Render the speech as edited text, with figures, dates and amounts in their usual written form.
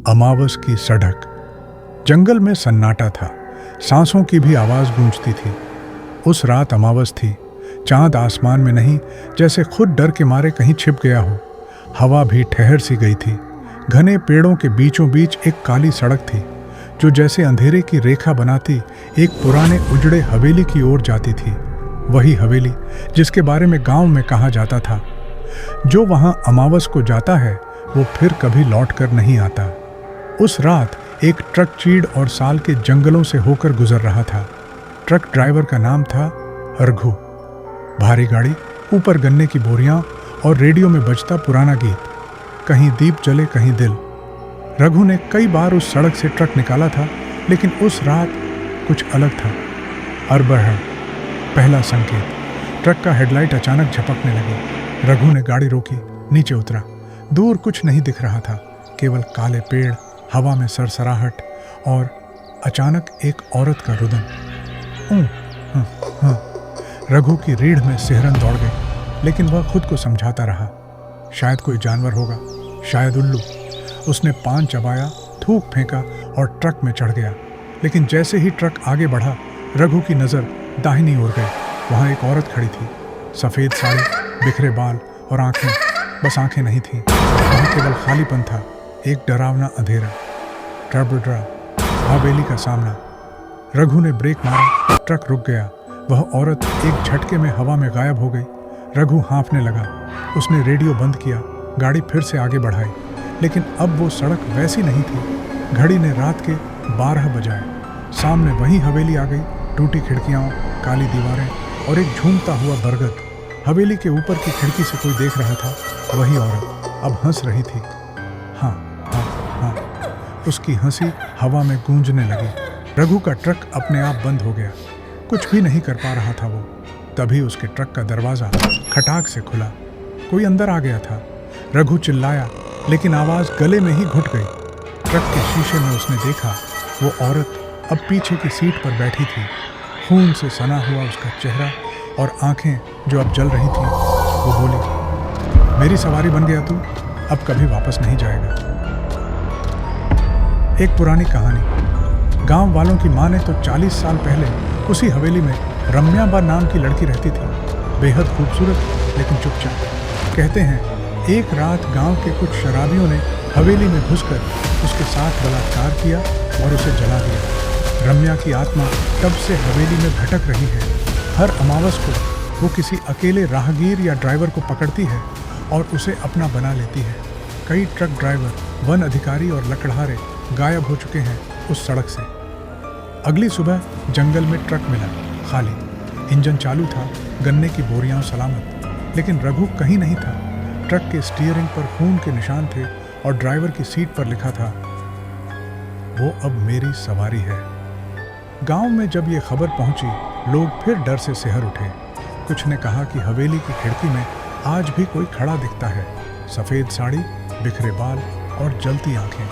अमावस की सड़क। जंगल में सन्नाटा था, सांसों की भी आवाज गूंजती थी। उस रात अमावस थी, चांद आसमान में नहीं, जैसे खुद डर के मारे कहीं छिप गया हो। हवा भी ठहर सी गई थी। घने पेड़ों के बीचों बीच एक काली सड़क थी, जो जैसे अंधेरे की रेखा बनाती एक पुराने उजड़े हवेली की ओर जाती थी। वही हवेली जिसके बारे में गांव में कहा जाता था, जो वहां अमावस को जाता है वो फिर कभी लौट कर नहीं आता। उस रात एक ट्रक चीड़ और साल के जंगलों से होकर गुजर रहा था। ट्रक ड्राइवर का नाम था रघु। भारी गाड़ी, ऊपर गन्ने की बोरियां और रेडियो में बजता पुराना गीत, कहीं दीप जले कहीं दिल। रघु ने कई बार उस सड़क से ट्रक निकाला था, लेकिन उस रात कुछ अलग था। अरबहर, पहला संकेत। ट्रक का हेडलाइट अचानक झपकने लगी। रघु ने गाड़ी रोकी, नीचे उतरा। दूर कुछ नहीं दिख रहा था, केवल काले पेड़, हवा में सरसराहट और अचानक एक औरत का रुदन। रघु की रीढ़ में सिहरन दौड़ गई, लेकिन वह खुद को समझाता रहा, शायद कोई जानवर होगा, शायद उल्लू। उसने पान चबाया, थूक फेंका और ट्रक में चढ़ गया। लेकिन जैसे ही ट्रक आगे बढ़ा, रघु की नज़र दाहिनी ओर गई। वहाँ एक औरत खड़ी थी, सफ़ेद साड़ी, बिखरे बाल और आंखें। बस आंखें नहीं थीं, वहाँ केवल खालीपन था, एक डरावना अंधेरा। ट्रबड्रा, हवेली का सामना। रघु ने ब्रेक मारा, ट्रक रुक गया। वह औरत एक झटके में हवा में गायब हो गई। रघु हाँफने लगा। उसने रेडियो बंद किया, गाड़ी फिर से आगे बढ़ाई, लेकिन अब वो सड़क वैसी नहीं थी। घड़ी ने रात के 12 बजाए। सामने वही हवेली आ गई, टूटी खिड़कियाँ, काली दीवारें और एक झूमता हुआ बरगद। हवेली के ऊपर की खिड़की से कोई देख रहा था। वही औरत अब हंस रही थी। हाँ हाँ हाँ, उसकी हंसी हवा में गूंजने लगी। रघु का ट्रक अपने आप बंद हो गया। कुछ भी नहीं कर पा रहा था वो। तभी उसके ट्रक का दरवाज़ा खटाक से खुला। कोई अंदर आ गया था। रघु चिल्लाया, लेकिन आवाज़ गले में ही घुट गई। ट्रक के शीशे में उसने देखा, वो औरत अब पीछे की सीट पर बैठी थी। खून से सना हुआ उसका चेहरा और आंखें जो अब जल रही थीं। वो बोली, मेरी सवारी बन गया तू, अब कभी वापस नहीं जाएगा। एक पुरानी कहानी। गांव वालों की माँ ने तो 40 साल पहले उसी हवेली में रम्याबा नाम की लड़की रहती थी, बेहद खूबसूरत लेकिन चुपचाप। कहते हैं एक रात गांव के कुछ शराबियों ने हवेली में घुसकर उसके साथ बलात्कार किया और उसे जला दिया। रम्या की आत्मा तब से हवेली में भटक रही है। हर अमावस को वो किसी अकेले राहगीर या ड्राइवर को पकड़ती है और उसे अपना बना लेती है। कई ट्रक ड्राइवर, वन अधिकारी और लकड़हारे गायब हो चुके हैं उस सड़क से। अगली सुबह जंगल में ट्रक मिला, खाली। इंजन चालू था, गन्ने की बोरियां सलामत, लेकिन रघु कहीं नहीं था। ट्रक के स्टीयरिंग पर खून के निशान थे और ड्राइवर की सीट पर लिखा था, वो अब मेरी सवारी है। गांव में जब ये खबर पहुंची, लोग फिर डर से सिहर उठे। कुछ ने कहा कि हवेली की खिड़की में आज भी कोई खड़ा दिखता है, सफ़ेद साड़ी, बिखरे बाल और जलती आंखें।